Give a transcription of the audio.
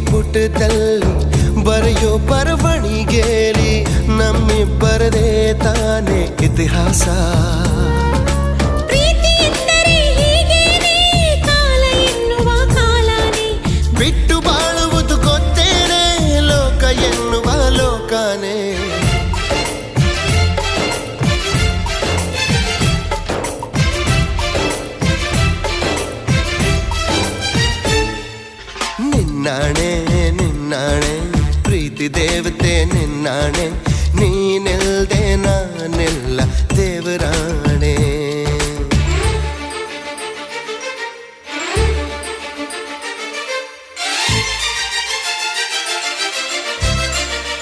ಪುಟದಲ್ಲಿ ಬರೆಯೋ ಬರವಣಿಗೆಲಿ ನಮ್ಮಿಬ್ಬರದೇ ತಾನೇ ಇತಿಹಾಸ. ಪ್ರೀತಿ ಎಂದರೆ ಹೀಗೇನೆ, ಕಾಲ ಎನ್ನುವ ಕಾಲನೇ ಬಿಟ್ಟು ಬಾಳುವುದು ಗೊತ್ತೇನೆ, ಲೋಕ ಎನ್ನುವ ಲೋಕನೇ. ನಿನ್ನಾಣೆ ನಿನ್ನಾಣೆ ಪ್ರೀತಿ ದೇವತೆ ನಿನ್ನಾಣೆ, ನೀನಿಲ್ದೆ ನಾನೆಲ್ಲ ದೇವರಾಣೆ.